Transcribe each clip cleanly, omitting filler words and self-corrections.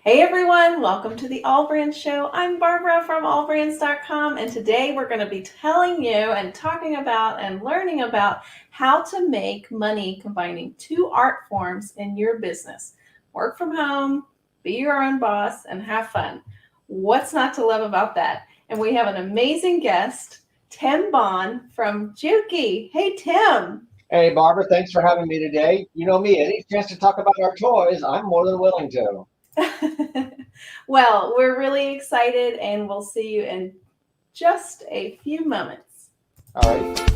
Hey everyone, welcome to the AllBrands show. I'm Barbara from allbrands.com, and today we're going to be telling you and talking about and learning about how to make money combining two art forms in your business. Work from home, be your own boss, and have fun. What's not to love about that? And we have an amazing guest, Timm from Juki. Hey Timm. Hey, Barbara, thanks for having me today. You know me, any chance to talk about our toys, I'm more than willing to. Well, we're really excited, and we'll see you in just a few moments. All right.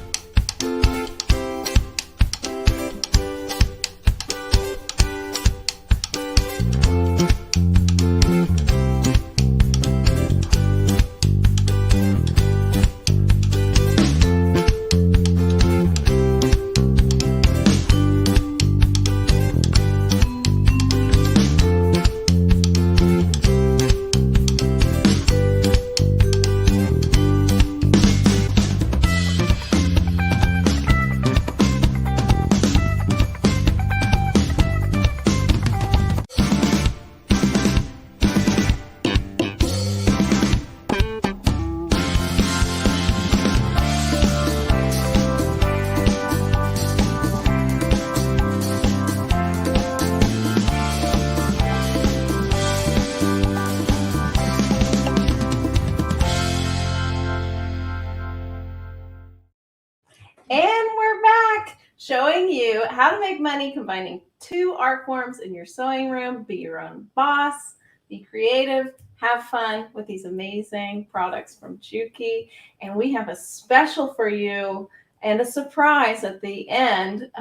And we're back showing you how to make money combining two art forms in your sewing room. Be your own boss, be creative, have fun with these amazing products from Juki. And we have a special for you and a surprise at the end.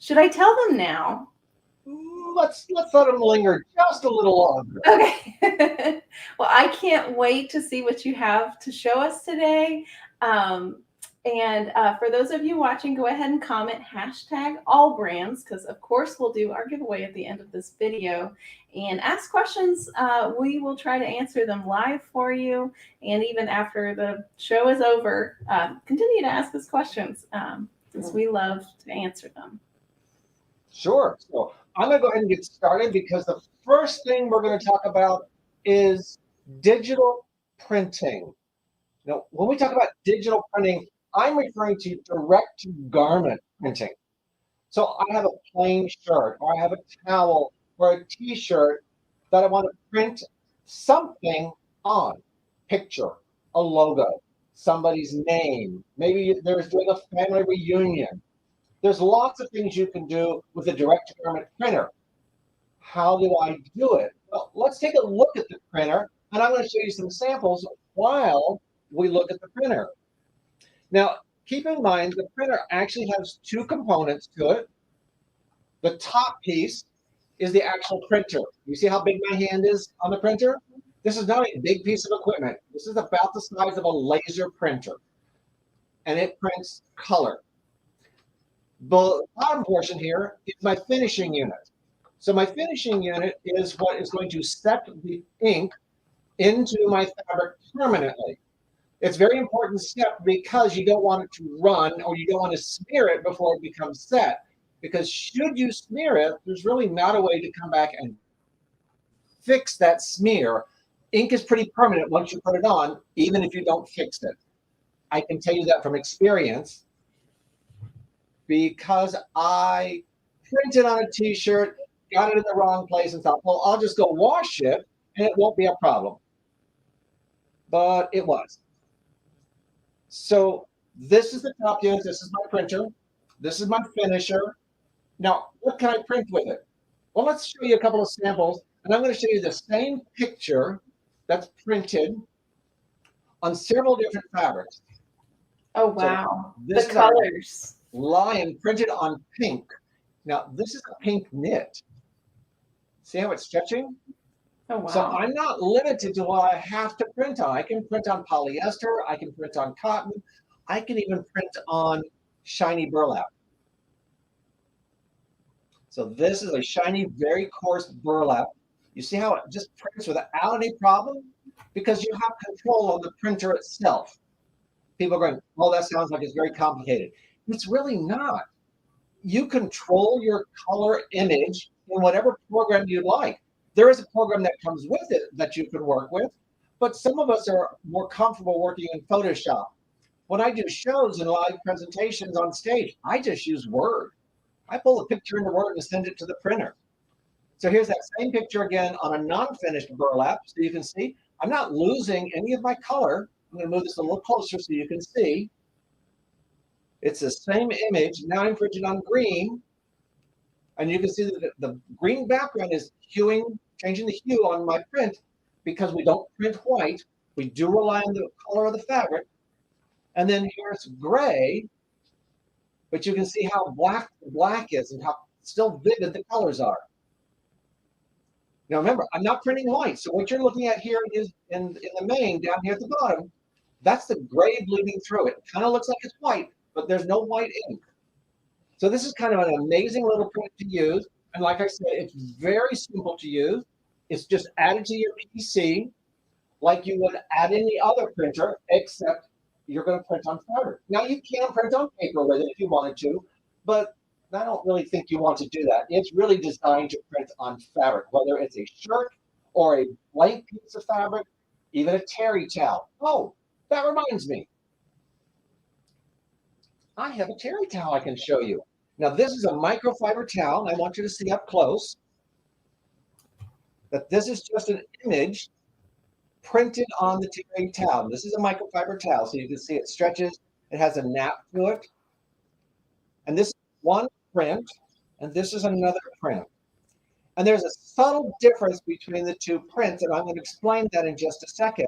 Should I tell them now? Let's let them linger just a little longer. Okay. Well, I can't wait to see what you have to show us today. And for those of you watching, go ahead and comment #AllBrands, because of course we'll do our giveaway at the end of this video. And ask questions. We will try to answer them live for you. And even after the show is over, continue to ask us questions, because we love to answer them. Sure. So I'm going to go ahead and get started because the first thing we're going to talk about is digital printing. Now, when we talk about digital printing, I'm referring to direct garment printing. So I have a plain shirt, or I have a towel, or a t-shirt that I want to print something on. Picture, a logo, somebody's name. Maybe there's doing a family reunion. There's lots of things you can do with a direct garment printer. How do I do it? Well, let's take a look at the printer, and I'm going to show you some samples while we look at the printer. Now, keep in mind, the printer actually has two components to it. The top piece is the actual printer. You see how big my hand is on the printer? This is not a big piece of equipment. This is about the size of a laser printer, and it prints color. The bottom portion here is my finishing unit. So my finishing unit is what is going to set the ink into my fabric permanently. It's a very important step because you don't want it to run, or you don't want to smear it before it becomes set. Because should you smear it, there's really not a way to come back and fix that smear. Ink is pretty permanent once you put it on, even if you don't fix it. I can tell you that from experience because I printed on a t-shirt, got it in the wrong place, and thought, well, I'll just go wash it and it won't be a problem. But it was. So this is the top unit. This is my printer. This is my finisher. Now, what can I print with it? Well, let's show you a couple of samples, and I'm going to show you the same picture that's printed on several different fabrics. Oh, wow. So the colors. Lion printed on pink. Now, this is a pink knit. See how it's stretching? Oh, wow. So I'm not limited to what I have to print on. I can print on polyester. I can print on cotton. I can even print on shiny burlap. So this is a shiny, very coarse burlap. You see how it just prints without any problem? Because you have control on the printer itself. People are going, oh, that sounds like it's very complicated. It's really not. You control your color image in whatever program you like. There is a program that comes with it that you can work with, but some of us are more comfortable working in Photoshop. When I do shows and live presentations on stage, I just use Word. I pull a picture into Word and send it to the printer. So here's that same picture again on a non-finished burlap. So you can see I'm not losing any of my color. I'm going to move this a little closer so you can see. It's the same image. Now I'm printing on green. And you can see that the green background is changing the hue on my print because we don't print white. We do rely on the color of the fabric. And then here's gray, but you can see how black the black is and how still vivid the colors are. Now remember, I'm not printing white. So what you're looking at here is in the main, down here at the bottom, that's the gray bleeding through it. It kind of looks like it's white, but there's no white ink. So this is kind of an amazing little print to use. And like I said, it's very simple to use. It's just added to your PC like you would add any other printer, except you're going to print on fabric. Now you can print on paper with it if you wanted to, but I don't really think you want to do that. It's really designed to print on fabric, whether it's a shirt or a blank piece of fabric, even a terry towel. Oh, that reminds me. I have a terry towel I can show you. Now this is a microfiber towel, and I want you to see up close that this is just an image printed on the terry towel. This is a microfiber towel, so you can see it stretches. It has a nap to it. And this is one print, and this is another print. And there's a subtle difference between the two prints, and I'm going to explain that in just a second,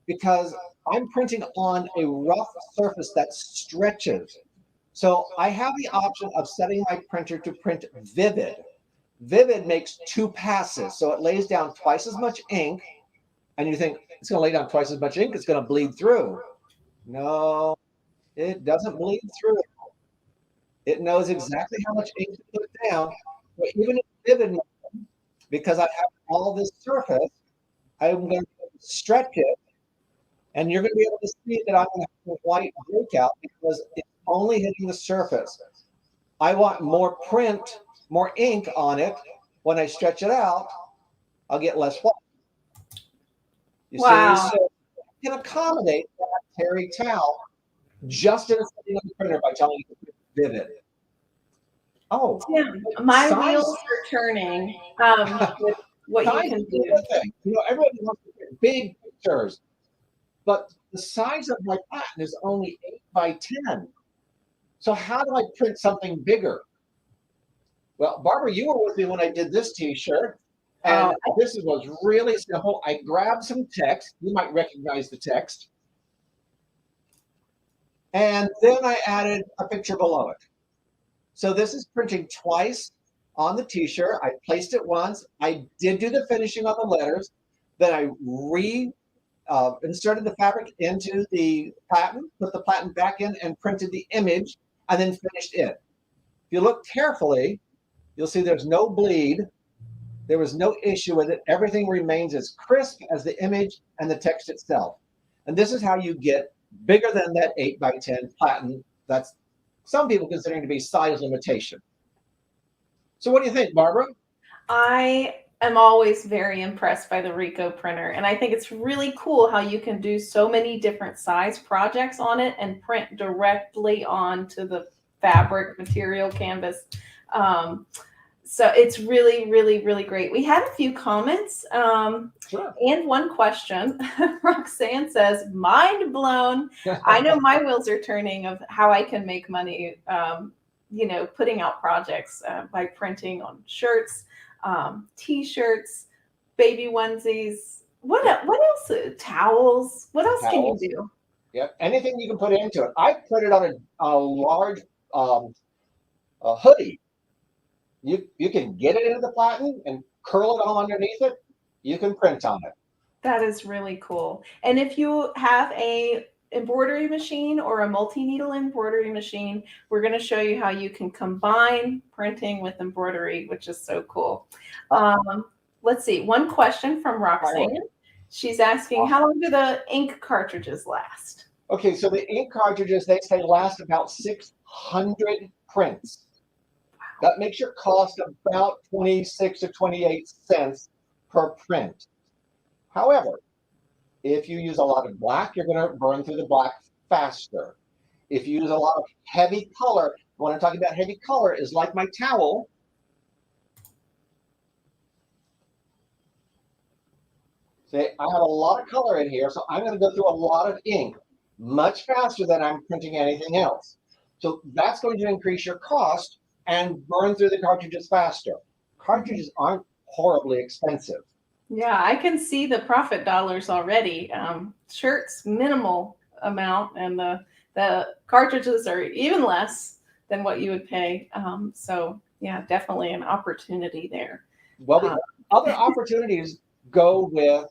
because I'm printing on a rough surface that stretches. So I have the option of setting my printer to print vivid. Vivid makes 2 passes, so it lays down twice as much ink, and you think it's going to lay down twice as much ink, it's going to bleed through. No, it doesn't bleed through. It knows exactly how much ink to put down. But even in vivid mode, because I have all this surface, I'm going to stretch it, and you're going to be able to see that I'm going to have a white breakout because it's only hitting the surface. I want more print, more ink on it. When I stretch it out, I'll get less white. You Wow. see, so you can accommodate that terry towel just in a setting of the printer by telling you to print vivid. Oh, Tim, my size, wheels are turning with what you size can is do. another thing. You know, everybody wants to print big pictures, but the size of my pattern is only 8 by 10. So how do I print something bigger? Well, Barbara, you were with me when I did this T-shirt, and this was really simple. I grabbed some text. You might recognize the text. And then I added a picture below it. So this is printing twice on the T-shirt. I placed it once. I did do the finishing on the letters. Then I inserted the fabric into the platen, put the platen back in, and printed the image, and then finished it. If you look carefully, you'll see there's no bleed. There was no issue with it. Everything remains as crisp as the image and the text itself. And this is how you get bigger than that 8 by 10 platen. That's some people considering to be size limitation. So what do you think, Barbara? I am always very impressed by the Ricoh printer, and I think it's really cool how you can do so many different size projects on it and print directly onto the fabric material canvas. So it's really, really, really great. We had a few comments Sure. and one question. Roxanne says, mind blown. I know my wheels are turning of how I can make money, putting out projects by printing on shirts, T-shirts, baby onesies. What else? Towels. What else can you do? Yep, anything you can put into it. I put it on a large hoodie. You can get it into the platen and curl it all underneath it. You can print on it. That is really cool. And if you have a embroidery machine or a multi-needle embroidery machine, we're going to show you how you can combine printing with embroidery, which is so cool. Let's see. One question from Roxanne. She's asking, how long do the ink cartridges last? Okay, so the ink cartridges, they say last about 600 prints. That makes your cost about 26 to 28 cents per print. However, if you use a lot of black, you're going to burn through the black faster. If you use a lot of heavy color, when I'm talking about heavy color is like my towel. See, I have a lot of color in here, so I'm going to go through a lot of ink much faster than I'm printing anything else. So that's going to increase your cost and burn through the cartridges faster. Cartridges aren't horribly expensive. Yeah, I can see the profit dollars already. Shirts, minimal amount, and the cartridges are even less than what you would pay. So yeah, definitely an opportunity there. Well, the other opportunities go with,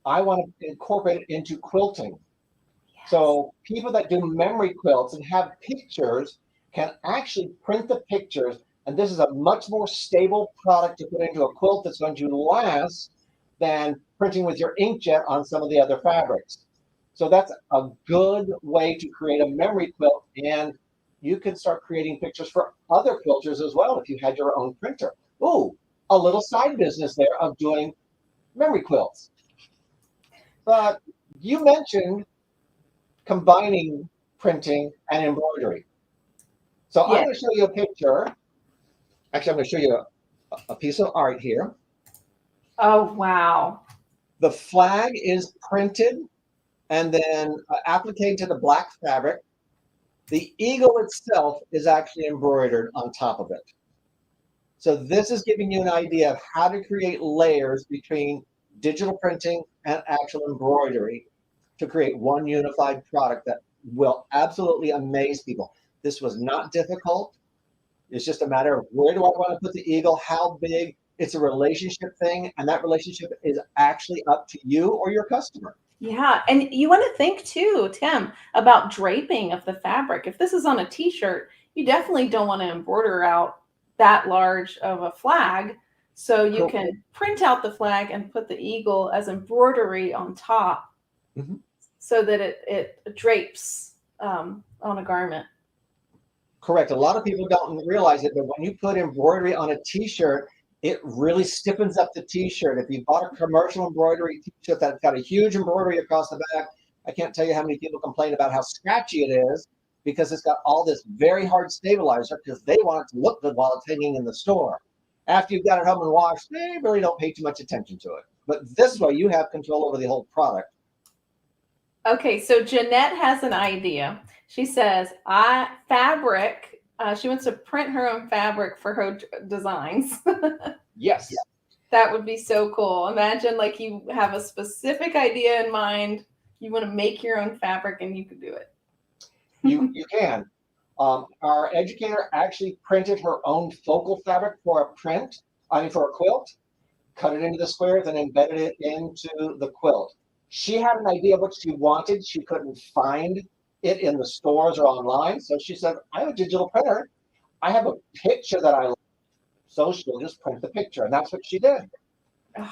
I want to incorporate it into quilting. Yes. So people that do memory quilts and have pictures can actually print the pictures, and this is a much more stable product to put into a quilt that's going to last than printing with your inkjet on some of the other fabrics. So that's a good way to create a memory quilt, and you can start creating pictures for other quilters as well if you had your own printer. Ooh, a little side business there of doing memory quilts. But you mentioned combining printing and embroidery. So I'm Yeah. going to show you a picture. Actually, I'm going to show you a piece of art here. Oh, wow. The flag is printed and then appliqued to the black fabric. The eagle itself is actually embroidered on top of it. So this is giving you an idea of how to create layers between digital printing and actual embroidery to create one unified product that will absolutely amaze people. This was not difficult. It's just a matter of where do I want to put the eagle, how big. It's a relationship thing, and that relationship is actually up to you or your customer. Yeah, and you want to think too, Tim, about draping of the fabric. If this is on a t-shirt, you definitely don't want to embroider out that large of a flag. So you Cool. can print out the flag and put the eagle as embroidery on top so that it drapes on a garment. Correct. A lot of people don't realize it, but when you put embroidery on a t-shirt, it really stiffens up the t-shirt. If you bought a commercial embroidery t-shirt that's got a huge embroidery across the back, I can't tell you how many people complain about how scratchy it is because it's got all this very hard stabilizer because they want it to look good while it's hanging in the store. After you've got it home and washed, they really don't pay too much attention to it. But this way, you have control over the whole product. Okay, so Jeanette has an idea. She says, fabric. She wants to print her own fabric for her designs. Yes. That would be so cool. Imagine like you have a specific idea in mind. You want to make your own fabric and you can do it. You can. Our educator actually printed her own focal fabric for a quilt, cut it into the squares and embedded it into the quilt. She had an idea of what she wanted. She couldn't find it in the stores or online. So she said, I have a digital printer. I have a picture that I like. So she'll just print the picture. And that's what she did.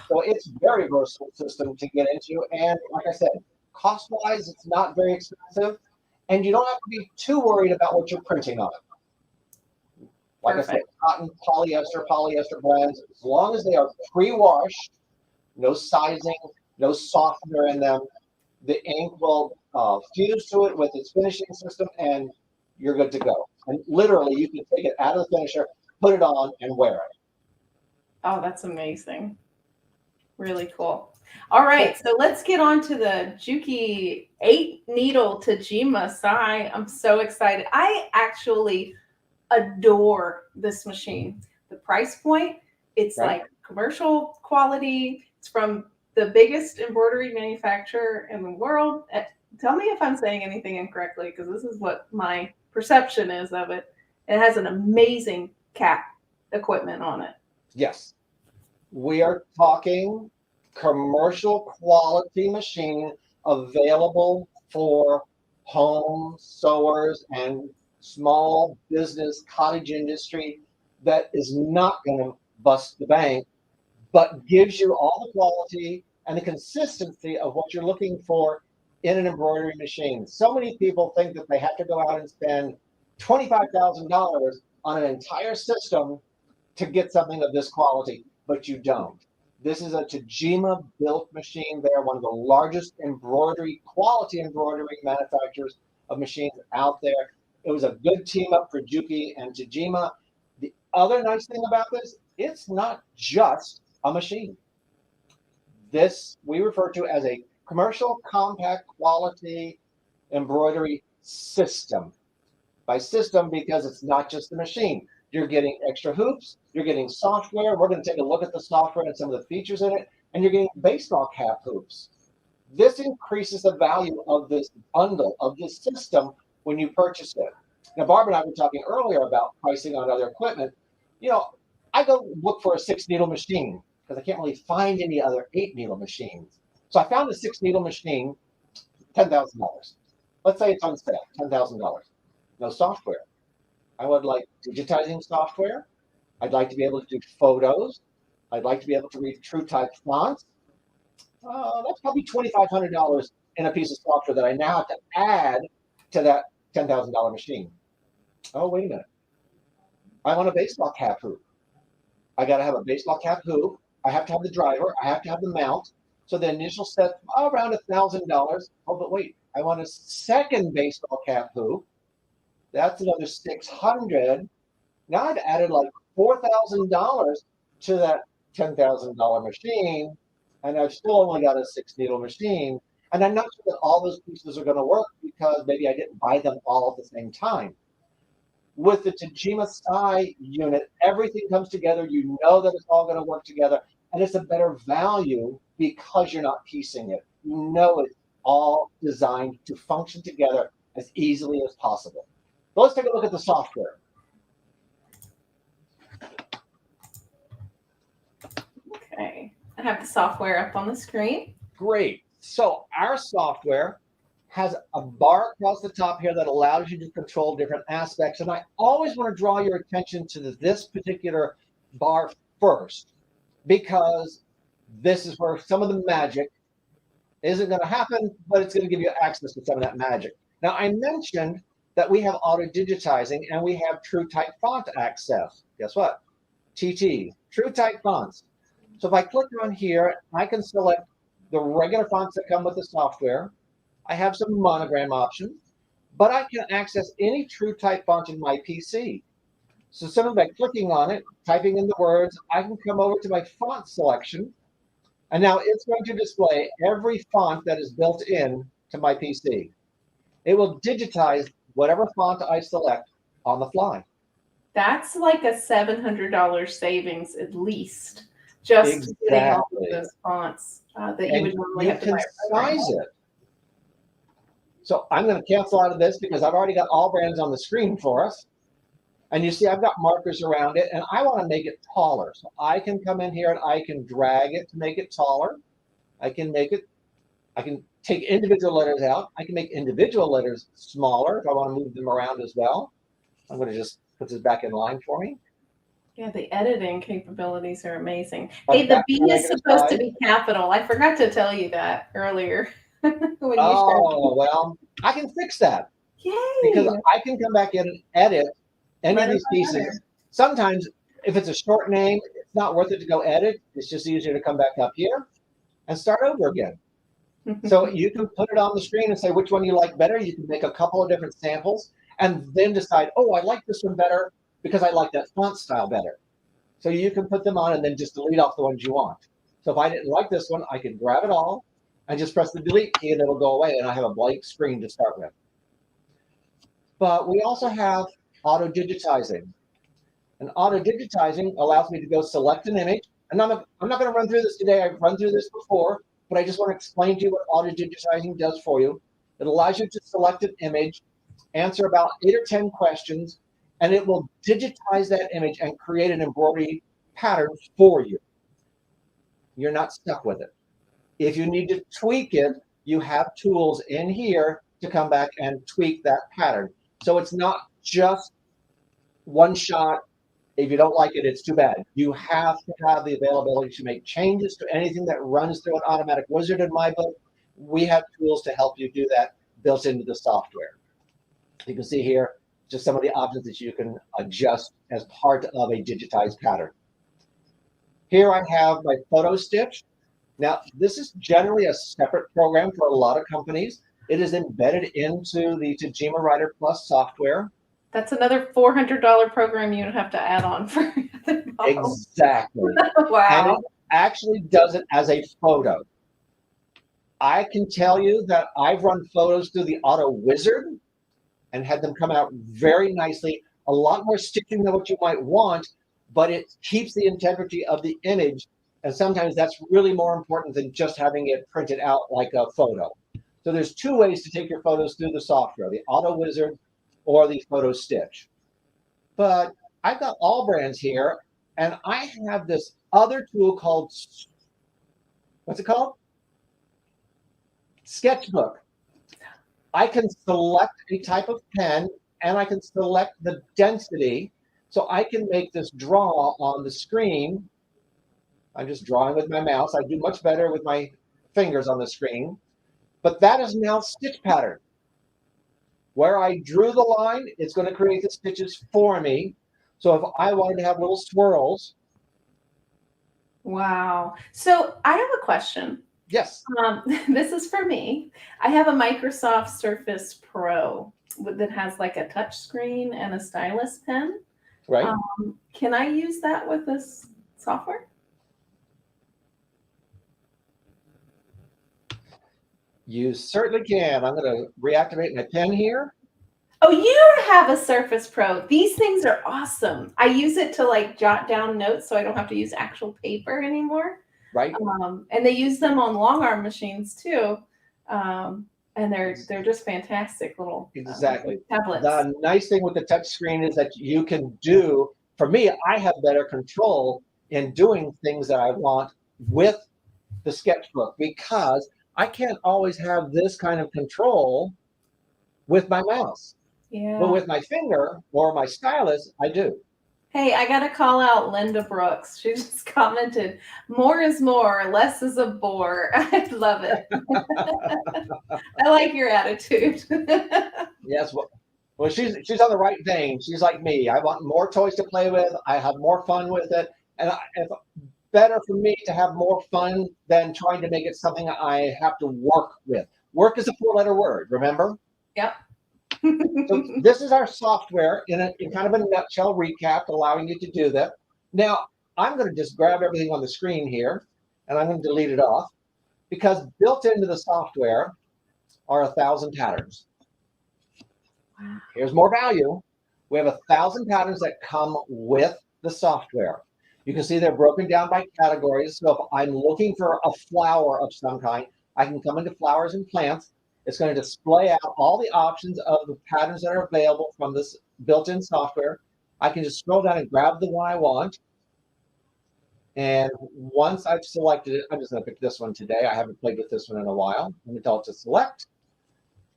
So it's a very versatile system to get into. And like I said, cost-wise, it's not very expensive. And you don't have to be too worried about what you're printing on it. Like Perfect. I said, cotton, polyester blends, as long as they are pre-washed, no sizing, no softener in them, the ink will fuse to it with its finishing system, and you're good to go. And literally, you can take it out of the finisher, put it on, and wear it. Oh, that's amazing. Really cool. All right, so let's get on to the Juki 8-needle Tajima SAI. I'm so excited. I actually adore this machine. The price point, it's Right. like commercial quality. It's from the biggest embroidery manufacturer in the world. Tell me if I'm saying anything incorrectly, because this is what my perception is of it. It has an amazing cap equipment on it. Yes. We are talking commercial quality machine available for home sewers and small business cottage industry that is not going to bust the bank, but gives you all the quality and the consistency of what you're looking for in an embroidery machine. So many people think that they have to go out and spend $25,000 on an entire system to get something of this quality, but you don't. This is a Tajima built machine. They are one of the largest quality embroidery manufacturers of machines out there. It was a good team up for Juki and Tajima. The other nice thing about this, it's not just a machine. This we refer to as a commercial compact quality embroidery system. By system, because it's not just the machine. You're getting extra hoops, you're getting software. We're going to take a look at the software and some of the features in it, and you're getting baseball cap hoops. This increases the value of this bundle, of this system, when you purchase it. Now, Barb and I were talking earlier about pricing on other equipment. You know, I go look for a 6-needle machine because I can't really find any other 8-needle machines. So I found a 6-needle machine, $10,000. Let's say it's on sale, $10,000. No software. I would like digitizing software. I'd like to be able to do photos. I'd like to be able to read TrueType fonts. That's probably $2,500 in a piece of software that I now have to add to that $10,000 machine. Oh, wait a minute. I want a baseball cap hoop. I got to have a baseball cap hoop. I have to have the driver. I have to have the mount. So the initial set, around $1,000. Oh, but wait, I want a second baseball cap hoop. That's another $600. Now I've added like $4,000 to that $10,000 machine, and I've still only got a 6-needle machine. And I'm not sure that all those pieces are going to work because maybe I didn't buy them all at the same time. With the Tajima SAI unit, everything comes together. You know that it's all going to work together, and it's a better value because you're not piecing it. You know it's all designed to function together as easily as possible. So let's take a look at the software. Okay, I have the software up on the screen. Great. So our software has a bar across the top here that allows you to control different aspects. And I always want to draw your attention to this particular bar first, because this is where some of the magic isn't going to happen, but it's going to give you access to some of that magic. Now, I mentioned that we have auto digitizing and we have TrueType font access. Guess what? TT, TrueType fonts. So if I click on here, I can select the regular fonts that come with the software. I have some monogram options, but I can access any TrueType font in my PC. So simply by clicking on it, typing in the words, I can come over to my font selection, and now it's going to display every font that is built in to my PC. It will digitize whatever font I select on the fly. That's like a $700 savings at least, just getting all of those fonts that you would normally have to buy. You can size it. So I'm going to cancel out of this because I've already got AllBrands on the screen for us. And you see I've got markers around it, and I want to make it taller. So I can come in here and I can drag it to make it taller. I can take individual letters out. I can make individual letters smaller if I want to move them around as well. I'm going to just put this back in line for me. Yeah, the editing capabilities are amazing. Hey, the B is supposed to be capital. I forgot to tell you that earlier. Well, I can fix that. Yay! Because I can come back in and edit any of these pieces. Sometimes if it's a short name, it's not worth it to go edit. It's just easier to come back up here and start over again. So you can put it on the screen and say which one you like better. You can make a couple of different samples and then decide, oh, I like this one better because I like that font style better. So you can put them on and then just delete off the ones you want. So if I didn't like this one, I can grab it all and just press the delete key and it'll go away and I have a blank screen to start with. But we also have auto digitizing. And auto digitizing allows me to go select an image. And I'm not going to run through this today. I've run through this before, but I just want to explain to you what auto digitizing does for you. It allows you to select an image, answer about 8 or 10 questions, and it will digitize that image and create an embroidery pattern for you. You're not stuck with it. If you need to tweak it, you have tools in here to come back and tweak that pattern. So it's not just one shot. If you don't like it, it's too bad. You have to have the availability to make changes to anything that runs through an automatic wizard in my book. We have tools to help you do that built into the software. You can see here just some of the options that you can adjust as part of a digitized pattern. Here I have my photo stitch. Now, this is generally a separate program for a lot of companies. It is embedded into the Tajima Writer Plus software. That's another $400 program you would have to add on for the model. Exactly. And it Wow. actually does it as a photo. I can tell you that I've run photos through the Auto Wizard and had them come out very nicely. A lot more stitching than what you might want, but it keeps the integrity of the image. And sometimes that's really more important than just having it printed out like a photo. So there's two ways to take your photos through the software, the Auto Wizard or the Photo Stitch. But I've got AllBrands here, and I have this other tool called, what's it called? Sketchbook. I can select a type of pen and I can select the density. So I can make this draw on the screen. I'm just drawing with my mouse. I do much better with my fingers on the screen. But that is now stitch pattern. Where I drew the line, it's going to create the stitches for me. So if I wanted to have little swirls. Wow. So I have a question. Yes. This is for me. I have a Microsoft Surface Pro that has like a touch screen and a stylus pen. Right. Can I use that with this software? You certainly can. I'm going to reactivate my pen here. Oh, you have a Surface Pro. These things are awesome. I use it to like jot down notes so I don't have to use actual paper anymore. Right. And they use them on long arm machines too. And they're just fantastic little exactly tablets. The nice thing with the touch screen is that you can do, for me, I have better control in doing things that I want with the sketchbook because I can't always have this kind of control with my mouse. Yeah. But with my finger or my stylus, I do. Hey, I got to call out Linda Brooks. She just commented, more is more, less is a bore. I love it. I like your attitude. Yes. Well, she's on the right thing. She's like me. I want more toys to play with. I have more fun with it. And it's better for me to have more fun than trying to make it something I have to work with. Work is a four-letter word, remember? Yep. So this is our software in kind of a nutshell recap, allowing you to do that. Now, I'm going to just grab everything on the screen here, and I'm going to delete it off, because built into the software are 1,000 patterns. Wow. Here's more value. We have 1,000 patterns that come with the software. You can see they're broken down by categories. So if I'm looking for a flower of some kind, I can come into flowers and plants. It's going to display out all the options of the patterns that are available from this built-in software. I can just scroll down and grab the one I want. And once I've selected it, I'm just going to pick this one today. I haven't played with this one in a while. I'm going to tell it to select.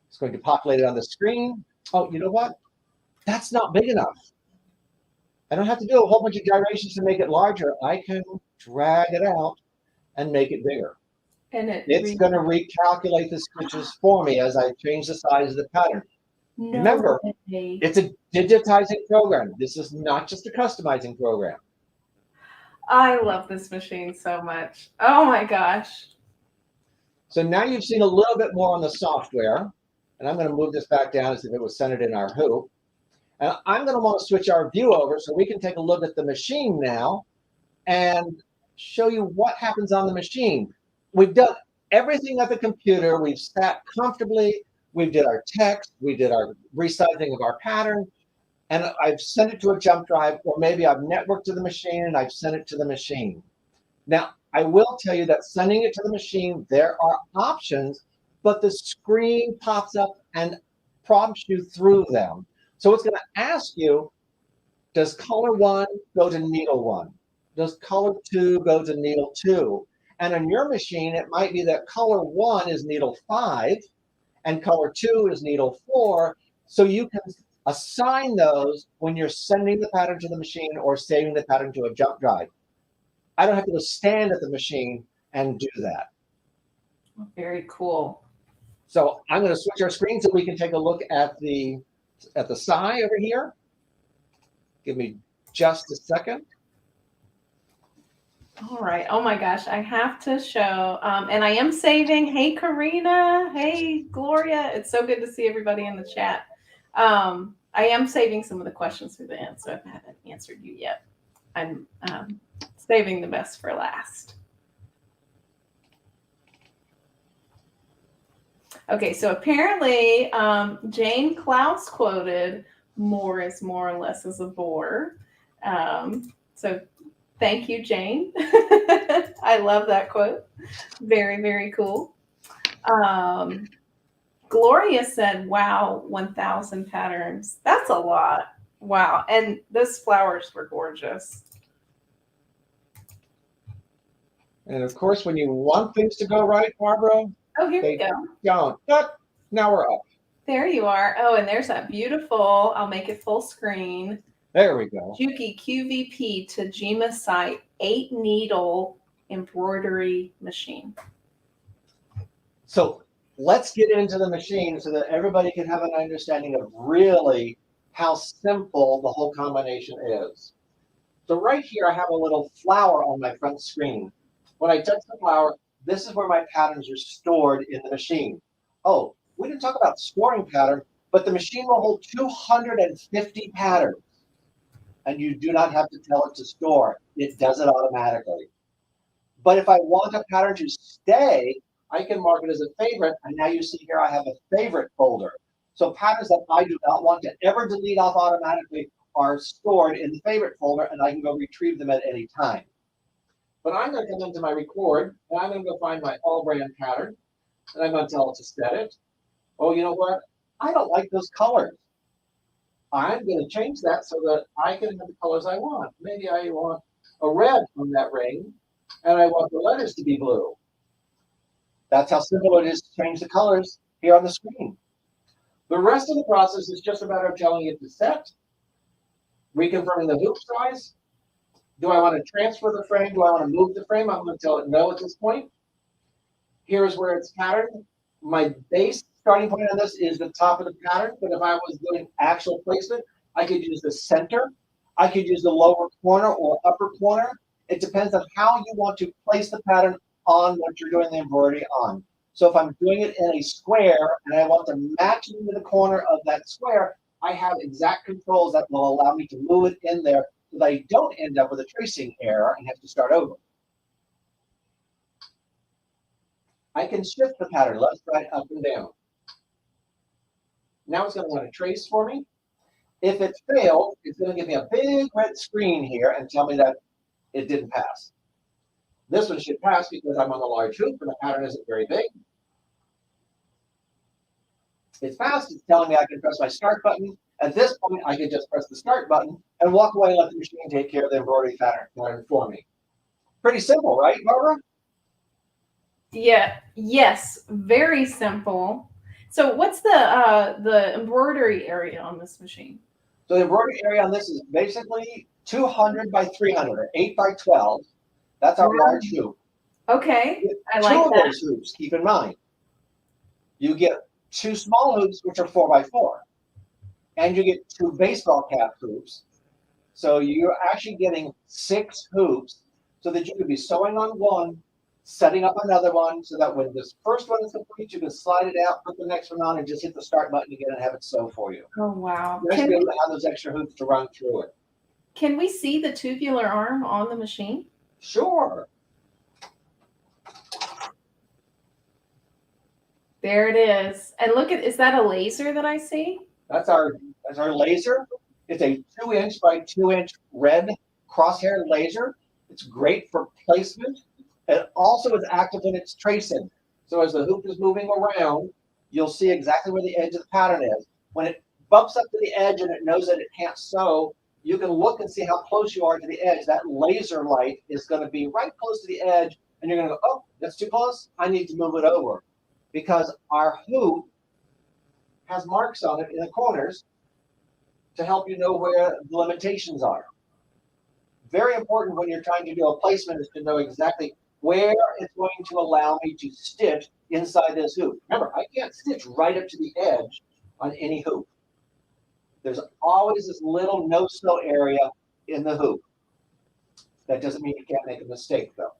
It's going to populate it on the screen. Oh, you know what? That's not big enough. I don't have to do a whole bunch of gyrations to make it larger. I can drag it out and make it bigger. And it's going to recalculate the stitches for me as I change the size of the pattern. No Remember, way. It's a digitizing program. This is not just a customizing program. I love this machine so much. Oh my gosh. So now you've seen a little bit more on the software. And I'm going to move this back down as if it was centered in our hoop. And I'm going to want to switch our view over so we can take a look at the machine now and show you what happens on the machine. We've done everything at the computer. We've sat comfortably. We did our text. We did our resizing of our pattern. And I've sent it to a jump drive, or maybe I've networked to the machine and I've sent it to the machine. Now, I will tell you that sending it to the machine, there are options, but the screen pops up and prompts you through them. So it's going to ask you, does color 1 go to needle 1? Does color 2 go to needle 2? And on your machine, it might be that color 1 is needle 5 and color 2 is needle 4. So you can assign those when you're sending the pattern to the machine or saving the pattern to a jump drive. I don't have to go stand at the machine and do that. Very cool. So I'm going to switch our screen so we can take a look at the SAI over here. Give me just a second. All right. Oh my gosh, I have to show. And I am saving. Hey, Karina. Hey, Gloria. It's so good to see everybody in the chat. I am saving some of the questions for the end, so if I haven't answered you yet, I'm saving the best for last. Okay, so apparently Jane Klaus quoted, "More is more or less is a bore." So thank you, Jane. I love that quote. Very, very cool. Um, Gloria said, "Wow, 1,000 patterns. That's a lot. Wow." And those flowers were gorgeous. And of course, when you want things to go right, Barbara, Oh, here we they go. don't. But now we're up. There you are. Oh, and there's that beautiful, I'll make it full screen. There we go. Juki QVP Tajima SAI 8-needle embroidery machine. So let's get into the machine so that everybody can have an understanding of really how simple the whole combination is. So right here, I have a little flower on my front screen. When I touch the flower, this is where my patterns are stored in the machine. Oh, we didn't talk about storing pattern, but the machine will hold 250 patterns. And you do not have to tell it to store. It does it automatically. But if I want a pattern to stay, I can mark it as a favorite. And now you see here, I have a favorite folder. So patterns that I do not want to ever delete off automatically are stored in the favorite folder, and I can go retrieve them at any time. But I'm going to come into my record, and I'm going to go find my AllBrand pattern, and I'm going to tell it to set it. Oh, you know what? I don't like those colors. I'm going to change that so that I can have the colors I want. Maybe I want a red on that ring, and I want the letters to be blue. That's how simple it is to change the colors here on the screen. The rest of the process is just a matter of telling it to set, reconfirming the hoop size. Do I want to transfer the frame? Do I want to move the frame? I'm going to tell it no at this point. Here's where it's patterned. My base starting point on this is the top of the pattern, but if I was doing actual placement, I could use the center. I could use the lower corner or upper corner. It depends on how you want to place the pattern on what you're doing the embroidery on. So if I'm doing it in a square and I want to match it into the corner of that square, I have exact controls that will allow me to move it in there so that I don't end up with a tracing error and have to start over. I can shift the pattern left, right, up, and down. Now it's going to want to trace for me. If it failed, it's going to give me a big red screen here and tell me that it didn't pass. This one should pass because I'm on a large hoop and the pattern isn't very big. It's passed. It's telling me I can press my start button. At this point, I can just press the start button and walk away and let the machine take care of the embroidery pattern for me. Pretty simple, right, Barbara? Yeah. Yes. Very simple. So what's the embroidery area on this machine? So the embroidery area on this is basically 200 by 300, or 8 by 12. That's our large hoop. Okay, I like two of that. those hoops, keep in mind. You get 2 small hoops, which are 4 by 4. And you get 2 baseball cap hoops. So you're actually getting 6 hoops so that you could be sewing on one, setting up another one, so that when this first one is complete, you can slide it out, put the next one on, and just hit the start button again and have it sew for you. Oh, wow. Nice to be able to have those extra hoops to run through it. Can we see the tubular arm on the machine? Sure. There it is. And look at, is that a laser that I see? That's our laser. It's a 2-inch by 2-inch red crosshair laser. It's great for placement. It also is active when it's tracing. So as the hoop is moving around, you'll see exactly where the edge of the pattern is. When it bumps up to the edge and it knows that it can't sew, you can look and see how close you are to the edge. That laser light is going to be right close to the edge, and you're going to go, oh, that's too close. I need to move it over. Because our hoop has marks on it in the corners to help you know where the limitations are. Very important when you're trying to do a placement is to know exactly where it's going to allow me to stitch inside this hoop. Remember, I can't stitch right up to the edge on any hoop. There's always this little no-sew area in the hoop. That doesn't mean you can't make a mistake, though.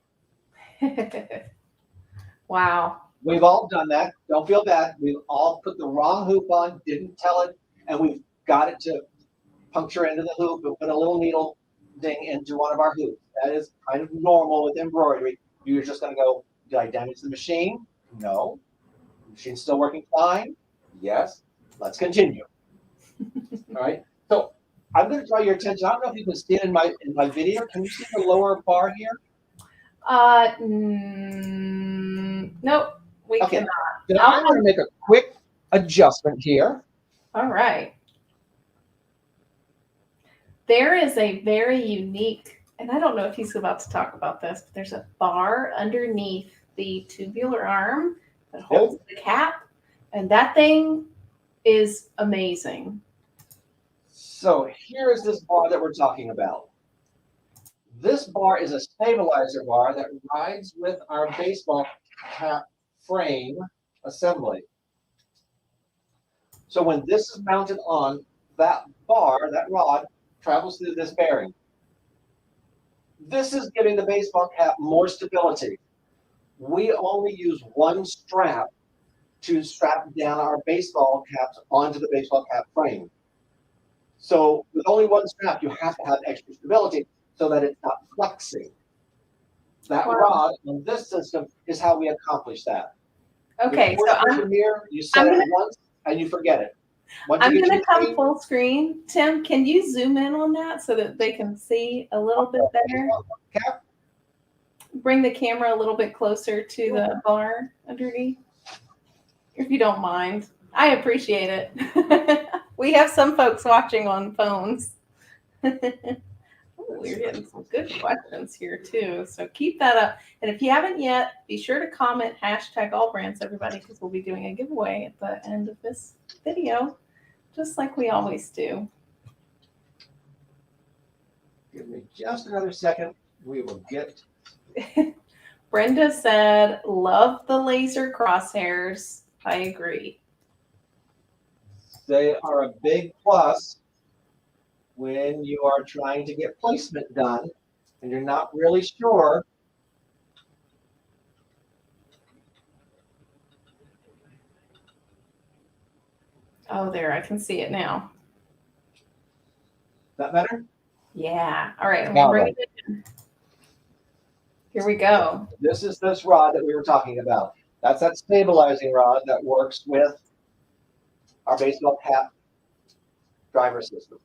Wow. We've all done that. Don't feel bad. We've all put the wrong hoop on, didn't tell it, and we've got it to puncture into the hoop and put a little needle ding into one of our hoops. That is kind of normal with embroidery. You're just going to go, did I damage the machine? No. The machine's still working fine? Yes. Let's continue. All right. So I'm going to draw your attention. I don't know if you can see it in my video. Can you see the lower bar here? Nope, we Okay. cannot. Then I'm going to make a quick adjustment here. All right. There is a very unique, and I don't know if he's about to talk about this, but there's a bar underneath the tubular arm that holds the cap, and that thing is amazing. So here is this bar that we're talking about. This bar is a stabilizer bar that rides with our baseball cap frame assembly. So when this is mounted on, that bar, that rod, travels through this bearing. This is giving the baseball cap more stability. We only use one strap to strap down our baseball caps onto the baseball cap frame. So with only one strap, you have to have extra stability so that it's not flexing. That rod on this system is how we accomplish that. Okay, so you set it once and you forget it. I'm going to come full screen. Tim, can you zoom in on that so that they can see a little bit better? Cap. Bring the camera a little bit closer to the bar underneath, if you don't mind. I appreciate it. We have some folks watching on phones. We're getting some good questions here too. So keep that up. And if you haven't yet, be sure to comment #AllBrands, everybody, because we'll be doing a giveaway at the end of this video, just like we always do. Give me just another second. We will get. Brenda said, love the laser crosshairs. I agree. They are a big plus when you are trying to get placement done and you're not really sure. Oh, there, I can see it now. Is that better? Yeah. All right. We'll bring it in. Here we go. This is this rod that we were talking about. That's that stabilizing rod that works with our baseball cap driver system.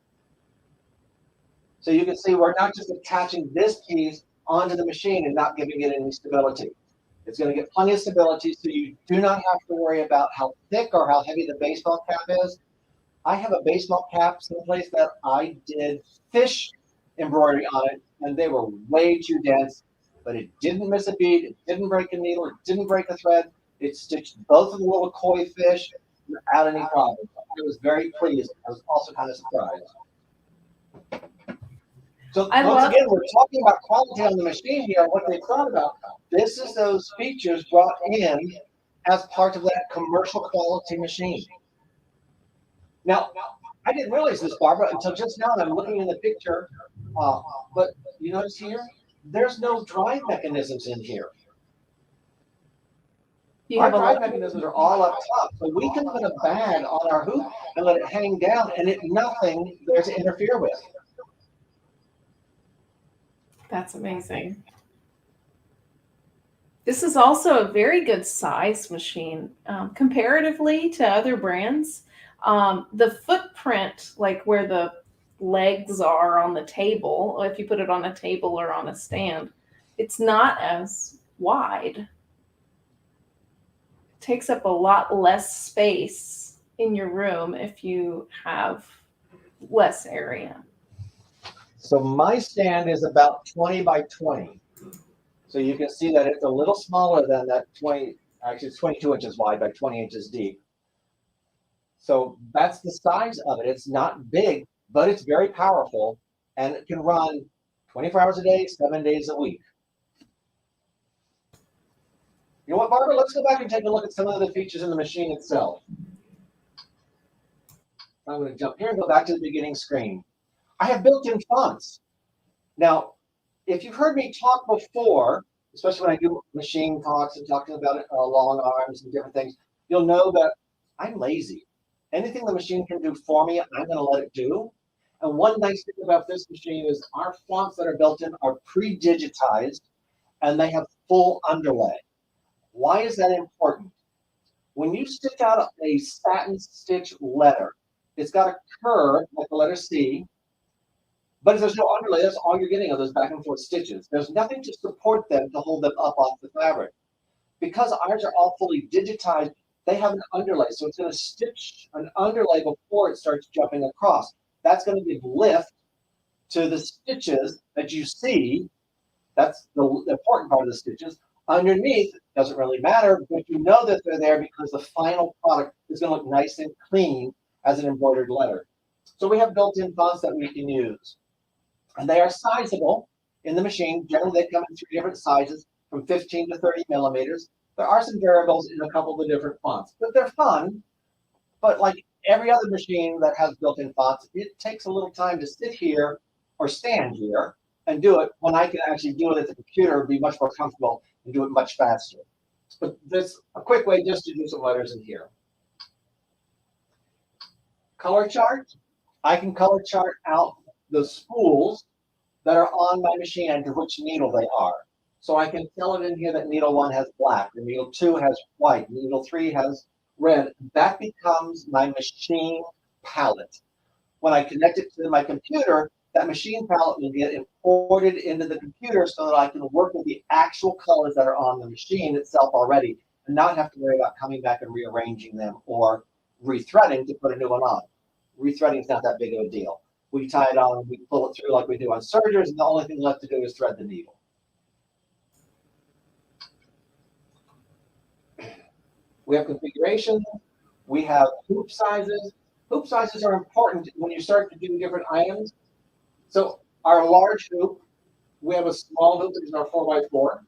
So you can see we're not just attaching this piece onto the machine and not giving it any stability. It's going to get plenty of stability, so you do not have to worry about how thick or how heavy the baseball cap is. I have a baseball cap someplace that I did fish embroidery on it, and they were way too dense, but it didn't miss a bead, it didn't break a needle, it didn't break a thread. It stitched both of the little koi fish without any problem. I was very pleased. I was also kind of surprised. So once again, we're talking about quality on the machine here and what they thought about. This is those features brought in as part of that commercial quality machine. Now, I didn't realize this, Barbara, until just now. I'm looking in the picture, but you notice here, there's no drive mechanisms in here. Our drive mechanisms are all up top, so we can put a bag on our hoop and let it hang down, and nothing there to interfere with. That's amazing. This is also a very good size machine comparatively to other brands. The footprint, like where the legs are on the table, if you put it on a table or on a stand, it's not as wide. It takes up a lot less space in your room if you have less area. So my stand is about 20 by 20. So you can see that it's a little smaller than that 20, actually it's 22 inches wide by 20 inches deep. So that's the size of it. It's not big, but it's very powerful, and it can run 24 hours a day, 7 days a week. You know what, Barbara? Let's go back and take a look at some of the features in the machine itself. I'm going to jump here and go back to the beginning screen. I have built-in fonts. Now, if you've heard me talk before, especially when I do machine talks and talking about long arms and different things, you'll know that I'm lazy. Anything the machine can do for me, I'm going to let it do. And one nice thing about this machine is our fonts that are built in are pre-digitized and they have full underlay. Why is that important? When you stitch out a satin stitch letter, it's got a curve like the letter C, but if there's no underlay, that's all you're getting are those back and forth stitches. There's nothing to support them to hold them up off the fabric. Because ours are all fully digitized, they have an underlay. So it's going to stitch an underlay before it starts jumping across. That's going to give lift to the stitches that you see. That's the important part of the stitches. Underneath, it doesn't really matter, but you know that they're there because the final product is going to look nice and clean as an embroidered letter. So we have built-in fonts that we can use. And they are sizable in the machine. Generally, they come in 3 different sizes from 15 to 30 millimeters. There are some variables in a couple of the different fonts, but they're fun. But like every other machine that has built-in fonts, it takes a little time to sit here or stand here and do it when I can actually do it at the computer, be much more comfortable and do it much faster. But there's a quick way just to do some letters in here. Color chart. I can color chart out the spools that are on my machine and to which needle they are. So I can tell it in here that needle 1 has black, and needle 2 has white, needle 3 has red. That becomes my machine palette. When I connect it to my computer, that machine palette will get imported into the computer so that I can work with the actual colors that are on the machine itself already and not have to worry about coming back and rearranging them or rethreading to put a new one on. Rethreading is not that big of a deal. We tie it on, we pull it through like we do on sergers, and the only thing left to do is thread the needle. We have configurations. We have hoop sizes. Hoop sizes are important when you start to do different items. So our large hoop, we have a small hoop, which is our 4x4.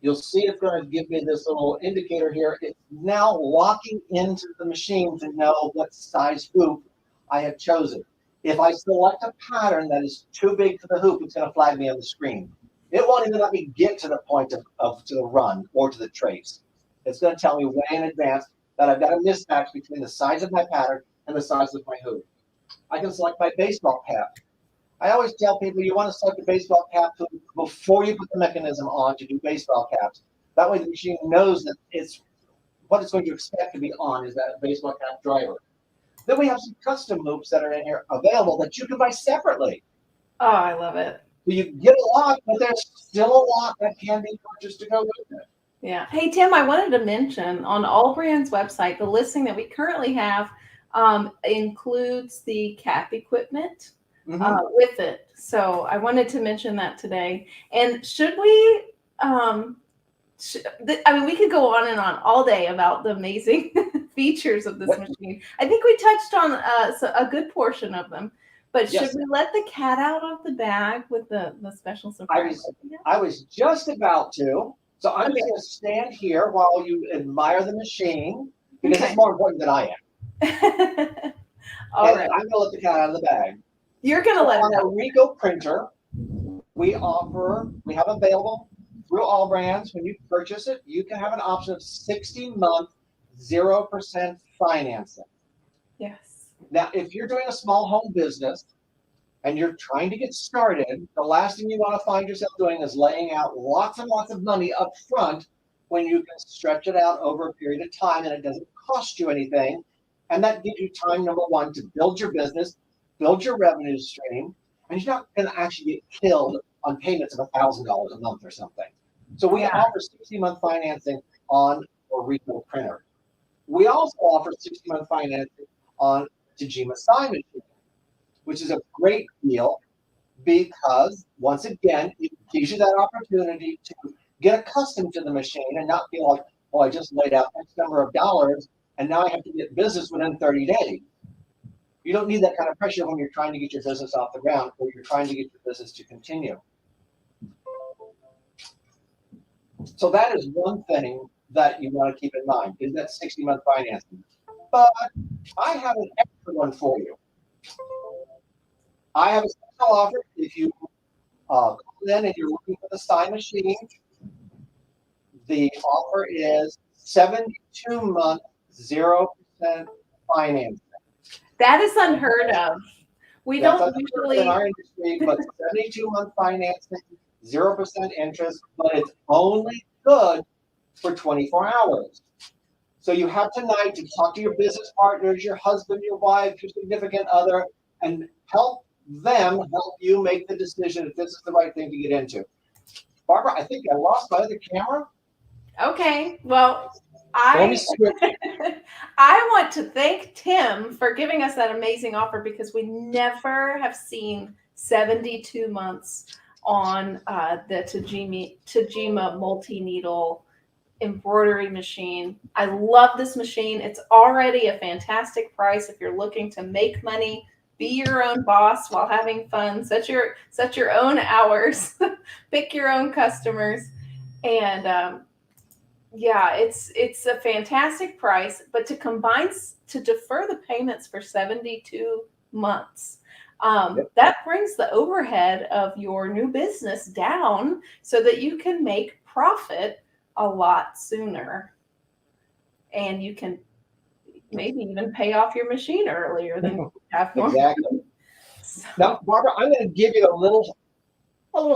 You'll see it's going to give me this little indicator here. It's now locking into the machine to know what size hoop I have chosen. If I select a pattern that is too big for the hoop, it's going to flag me on the screen. It won't even let me get to the point to the run or to the trace. It's going to tell me way in advance that I've got a mismatch between the size of my pattern and the size of my hoop. I can select my baseball cap. I always tell people you want to select the baseball cap before you put the mechanism on to do baseball caps. That way the machine knows that it's what it's going to expect to be on is that baseball cap driver. Then we have some custom hoops that are in here available that you can buy separately. Oh, I love it. So you get a lot, but there's still a lot that can be purchased to go with it. Yeah. Hey, Tim, I wanted to mention on AllBrands website, the listing that we currently have includes the cap equipment with it. So I wanted to mention that today. And should we, I mean, we could go on and on all day about the amazing features of this machine. I think we touched on a good portion of them. But should we let the cat out of the bag with the special surprise? I was just about to. So I'm just going to stand here while you admire the machine because it's more important than I am. All right. I'm going to let the cat out of the bag. You're going to let it out. On a Rico printer, we have available through AllBrands. When you purchase it, you can have an option of 60-month 0% financing. Yes. Now, if you're doing a small home business and you're trying to get started, the last thing you want to find yourself doing is laying out lots and lots of money up front when you can stretch it out over a period of time and it doesn't cost you anything. And that gives you time, number one, to build your business, build your revenue stream, and you're not going to actually get killed on payments of $1,000 a month or something. So we offer 60-month financing on a Rico printer. We also offer 60-month financing on Tajima SAI machine, which is a great deal because, once again, it gives you that opportunity to get accustomed to the machine and not feel like, oh, I just laid out X number of dollars and now I have to get business within 30 days. You don't need that kind of pressure when you're trying to get your business off the ground or you're trying to get your business to continue. So that is one thing that you want to keep in mind, is that 60-month financing. But I have an extra one for you. I have a special offer if you call in and you're looking for the SAI machine, the offer is 72-month 0% financing. That is unheard of. We That's don't unheard of in usually. our industry, but 72-month financing, 0% interest, but it's only good for 24 hours. So you have tonight to talk to your business partners, your husband, your wife, your significant other, and help them help you make the decision if this is the right thing to get into. Barbara, I think I lost my other camera. Okay, well, Let me switch. I want to thank Timm for giving us that amazing offer because we never have seen 72 months on the Tajima Multineedle embroidery machine. I love this machine. It's already a fantastic price if you're looking to make money, be your own boss while having fun, set your own hours, pick your own customers, and yeah, it's a fantastic price. But to defer the payments for 72 months, that brings the overhead of your new business down so that you can make profit a lot sooner, and you can maybe even pay off your machine earlier than you have more. Exactly. So. Now, Barbara, I'm going to give you a little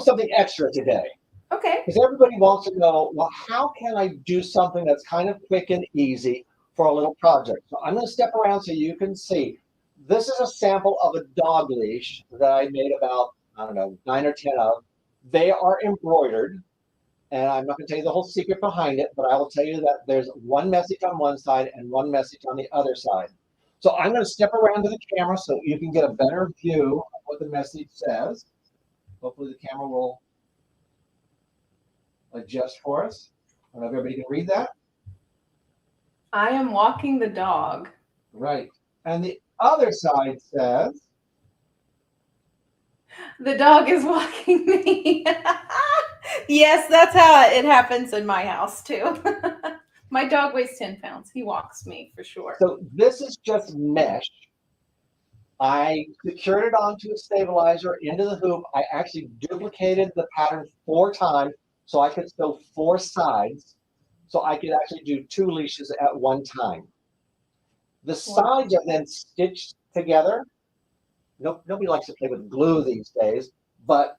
something extra today. Okay. Because everybody wants to know, well, how can I do something that's kind of quick and easy for a little project? So I'm going to step around so you can see. This is a sample of a dog leash that I made about, I don't know, 9 or 10 of. They are embroidered. And I'm not going to tell you the whole secret behind it, but I will tell you that there's one message on one side and one message on the other side. So I'm going to step around to the camera so you can get a better view of what the message says. Hopefully the camera will adjust for us. I don't know if everybody can read that. I am walking the dog. Right. And the other side says, the dog is walking me. Yes, that's how it happens in my house too. My dog weighs 10 pounds. He walks me for sure. So this is just mesh. I secured it onto a stabilizer into the hoop. I actually duplicated the pattern 4 times so I could sew 4 sides. So I could actually do 2 leashes at one time. The sides are then stitched together. Nobody likes to play with glue these days, but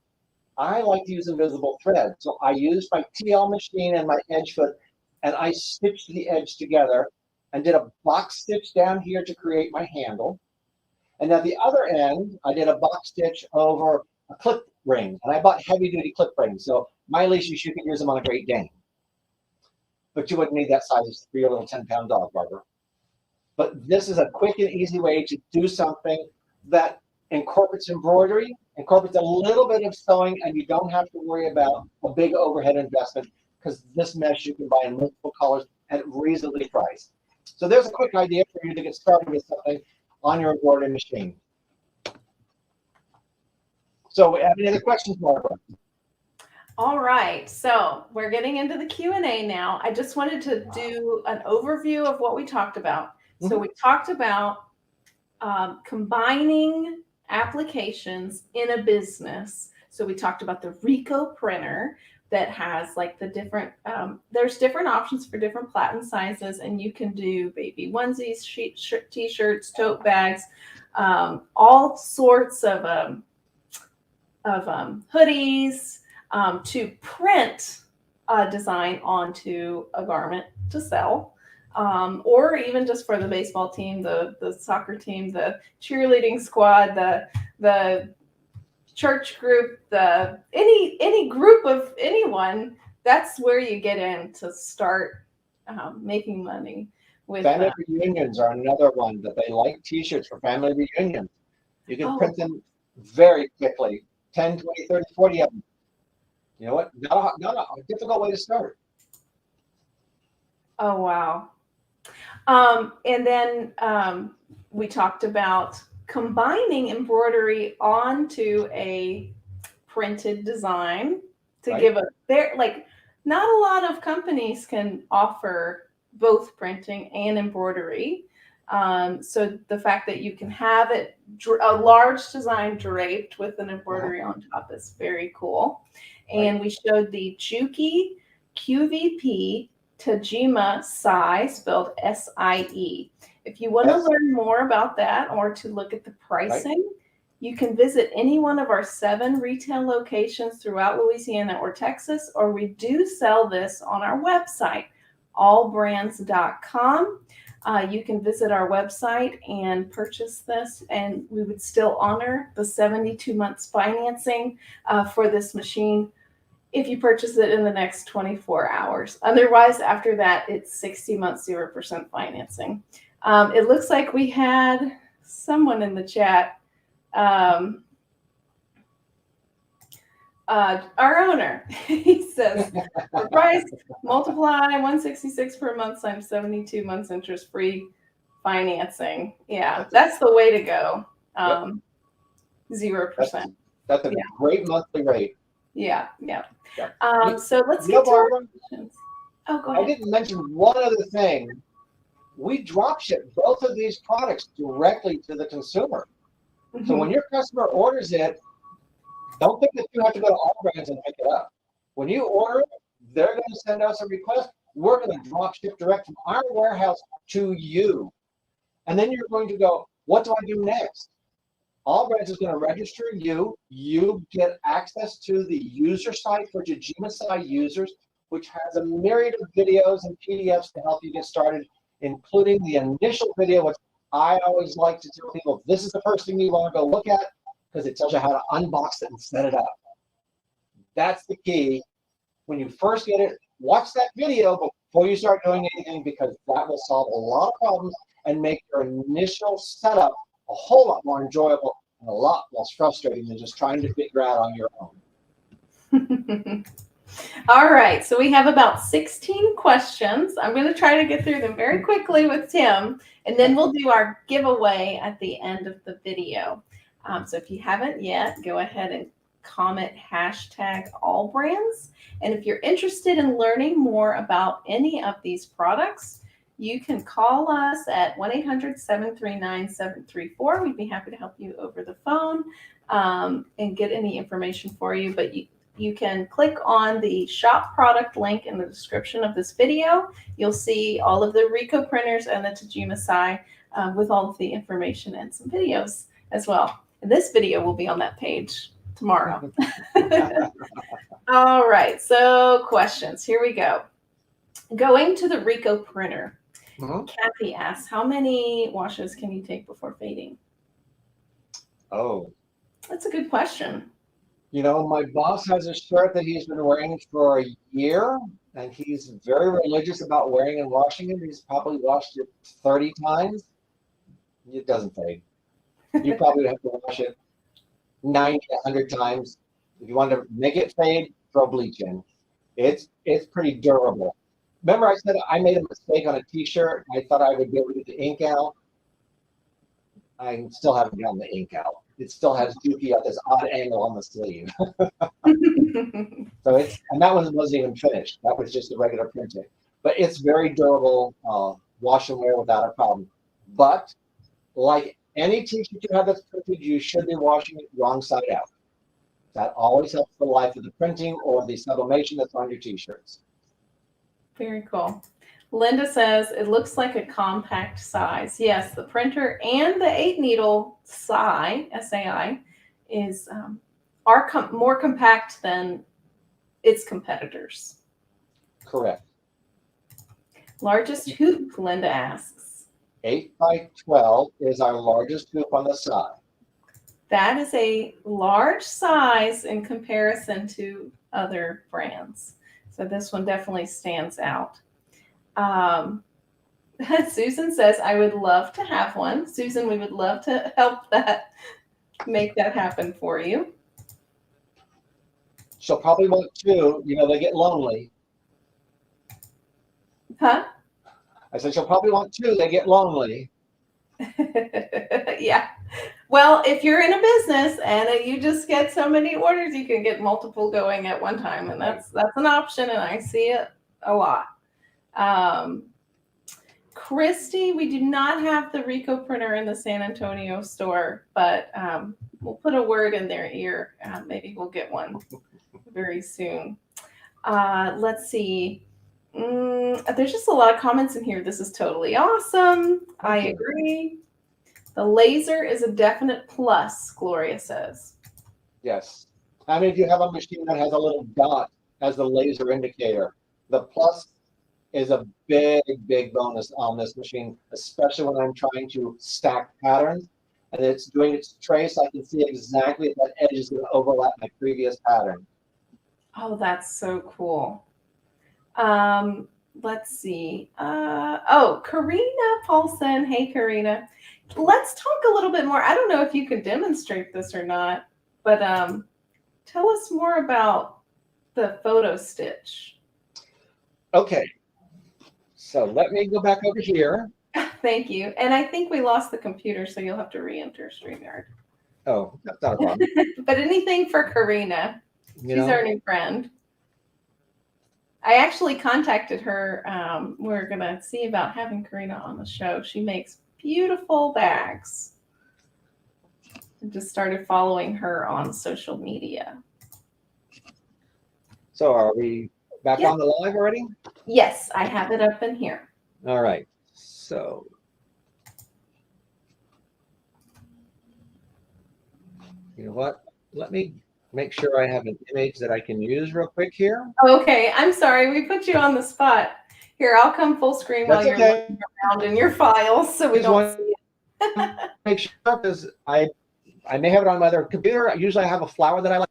I like to use invisible thread. So I used my TL machine and my edge foot, and I stitched the edge together and did a box stitch down here to create my handle. And at the other end, I did a box stitch over a clip ring, and I bought heavy-duty clip rings. So my leashes, you can use them on a Great Dane. But you wouldn't need that size for your little 10-pound dog, Barbara. But this is a quick and easy way to do something that incorporates embroidery, incorporates a little bit of sewing, and you don't have to worry about a big overhead investment because this mesh you can buy in multiple colors at reasonably priced. So there's a quick idea for you to get started with something on your embroidery machine. So have any other questions, Barbara? All right, so we're getting into the Q&A now. I just wanted to do an overview of what we talked about. So we talked about combining applications in a business. So we talked about the Rico printer that has like the different, there's different options for different platen sizes, and you can do baby onesies, t-shirts, tote bags, all sorts of hoodies, to print a design onto a garment to sell. Or even just for the baseball team, the soccer team, the cheerleading squad, the church group, any group of anyone. That's where you get in to start making money. With family reunions are another one that they like t-shirts for family reunions. You can print them very quickly, 10, 20, 30, 40 of them. You know what? Not a difficult way to start. Oh, wow. And then we talked about combining embroidery onto a printed design to give not a lot of companies can offer both printing and embroidery. So the fact that you can have it, a large design draped with an embroidery on top is very cool. And we showed the Juki QVP Tajima SAI, spelled SIE. If you want to learn more about that or to look at the pricing, you can visit any one of our 7 retail locations throughout Louisiana or Texas, or we do sell this on our website, allbrands.com. You can visit our website and purchase this, and we would still honor the 72 months financing for this machine if you purchase it in the next 24 hours. Otherwise, after that, it's 60 months, 0% financing. It looks like we had someone in the chat. Our owner, he says, the price, multiply 166 per month times 72 months interest-free financing. Yeah, that's the way to go. 0%. That's a great monthly rate. Yeah. So let's get to our questions. Oh, go ahead. I didn't mention one other thing. We drop ship both of these products directly to the consumer. So when your customer orders it, don't think that you have to go to AllBrands and pick it up. When you order it, they're going to send us a request. We're going to drop ship direct from our warehouse to you. And then you're going to go, what do I do next? AllBrands is going to register you. You get access to the user site for Tajima SAI users, which has a myriad of videos and PDFs to help you get started, including the initial video, which I always like to tell people, this is the first thing you want to go look at, because it tells you how to unbox it and set it up. That's the key. When you first get it, watch that video before you start doing anything, because that will solve a lot of problems and make your initial setup a whole lot more enjoyable and a lot less frustrating than just trying to figure out on your own. All right, so we have about 16 questions. I'm going to try to get through them very quickly with Timm, and then we'll do our giveaway at the end of the video. So if you haven't yet, go ahead and comment #AllBrands. And if you're interested in learning more about any of these products, you can call us at 1-800-739-734. We'd be happy to help you over the phone and get any information for you. But you can click on the shop product link in the description of this video. You'll see all of the Ricoh printers and the Tajima SAI with all of the information and some videos as well. And this video will be on that page tomorrow. All right, so questions. Here we go. Going to the Ricoh printer. Kathy asks, how many washes can you take before fading? Oh. That's a good question. You know, my boss has a shirt that he's been wearing for a year, and he's very religious about wearing and washing it. He's probably washed it 30 times. It doesn't fade. You probably have to wash it 90, 100 times. If you want to make it fade, throw bleach in. It's pretty durable. Remember I said I made a mistake on a t-shirt. I thought I would be able to get the ink out. I still haven't gotten the ink out. It still has Juki at this odd angle on the sleeve. And that one wasn't even finished. That was just a regular printing. But it's very durable, wash and wear without a problem. But like any t-shirt you have that's printed, you should be washing it wrong side out. That always helps the life of the printing or the sublimation that's on your t-shirts. Very cool. Linda says, it looks like a compact size. Yes, the printer and the 8-needle SAI, SAI, are more compact than its competitors. Correct. Largest hoop, Linda asks. 8 by 12 is our largest hoop on the side. That is a large size in comparison to other brands. So this one definitely stands out. Susan says, I would love to have one. Susan, we would love to help make that happen for you. She'll probably want 2. You know, they get lonely. Huh? I said, she'll probably want 2. They get lonely. Yeah. Well, if you're in a business and you just get so many orders, you can get multiple going at one time. And that's an option, and I see it a lot. Christy, we do not have the Rico printer in the San Antonio store, but we'll put a word in their ear. Maybe we'll get one very soon. Let's see. There's just a lot of comments in here. This is totally awesome. I agree. The laser is a definite plus, Gloria says. Yes. How many of you have a machine that has a little dot as the laser indicator? The plus is a big, big bonus on this machine, especially when I'm trying to stack patterns and it's doing its trace. I can see exactly if that edge is going to overlap my previous pattern. Oh, that's so cool. Let's see. Oh, Karina Paulson. Hey, Karina. Let's talk a little bit more. I don't know if you can demonstrate this or not, but tell us more about the photo stitch. Okay. So let me go back over here. Thank you. And I think we lost the computer, so you'll have to re-enter StreamYard. Oh, that's not a problem. But anything for Karina. She's our new friend. I actually contacted her. We're going to see about having Karina on the show. She makes beautiful bags. I just started following her on social media. So are we back on the live already? Yes, I have it up in here. All right. So you know what? Let me make sure I have an image that I can use real quick here. Okay, I'm sorry. We put you on the spot. Here, I'll come full screen while you're looking around in your files so we don't see it. Make sure, because I may have it on my other computer. Usually I have a flower that I like.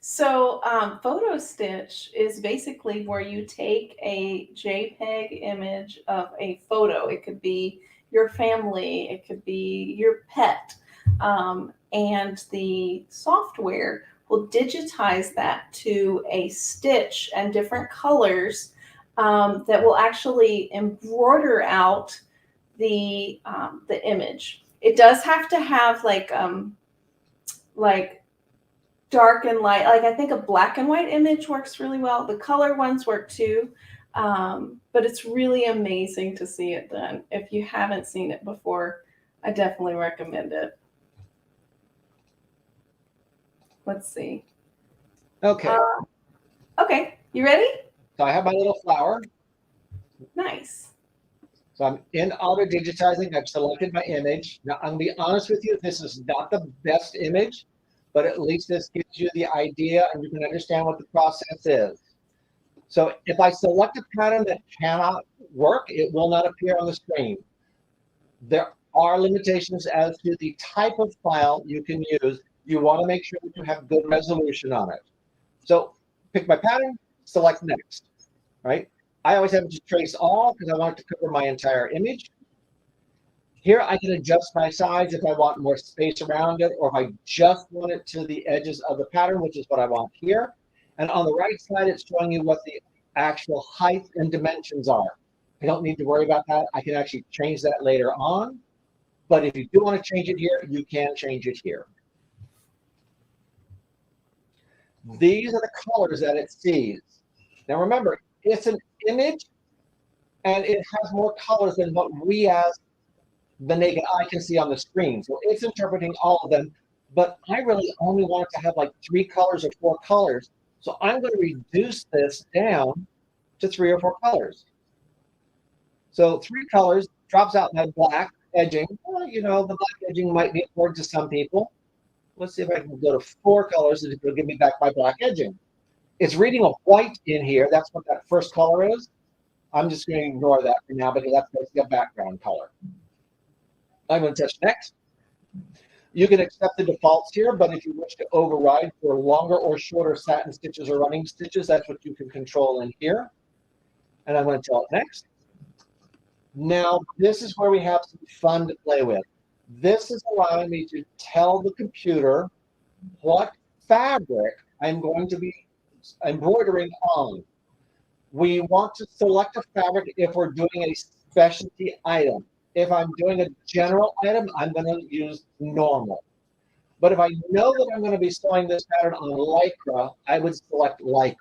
So photo stitch is basically where you take a JPEG image of a photo. It could be your family, it could be your pet, and the software will digitize that to a stitch and different colors that will actually embroider out the image. It does have to have like dark and light. Like I think a black and white image works really well. The color ones work too. But it's really amazing to see it done. If you haven't seen it before, I definitely recommend it. Let's see. Okay. Okay, you ready? So I have my little flower. Nice. So I'm in auto digitizing. I've selected my image. Now I'm gonna be honest with you, this is not the best image, but at least this gives you the idea and you can understand what the process is. So if I select a pattern that cannot work, it will not appear on the screen. There are limitations as to the type of file you can use. You want to make sure that you have good resolution on it. So pick my pattern, select next, right? I always have to trace all because I want it to cover my entire image. Here I can adjust my size if I want more space around it, or if I just want it to the edges of the pattern, which is what I want here. And on the right side, it's showing you what the actual height and dimensions are. I don't need to worry about that. I can actually change that later on. But if you do want to change it here, you can change it here. These are the colors that it sees. Now remember, it's an image and it has more colors than what we as the naked eye can see on the screen. So it's interpreting all of them, but I really only want it to have like 3 colors or 4 colors. So I'm going to reduce this down to 3 or 4 colors. So 3 colors drops out my black edging. Well, you know, the black edging might be important to some people. Let's see if I can go to 4 colors and it'll give me back my black edging. It's reading a white in here. That's what that first color is. I'm just going to ignore that for now because that's basically a background color. I'm going to touch next. You can accept the defaults here, but if you wish to override for longer or shorter satin stitches or running stitches, that's what you can control in here. And I'm going to tell it next. Now, this is where we have some fun to play with. This is allowing me to tell the computer what fabric I'm going to be embroidering on. We want to select a fabric if we're doing a specialty item. If I'm doing a general item, I'm going to use normal. But if I know that I'm going to be sewing this pattern on Lycra, I would select Lycra.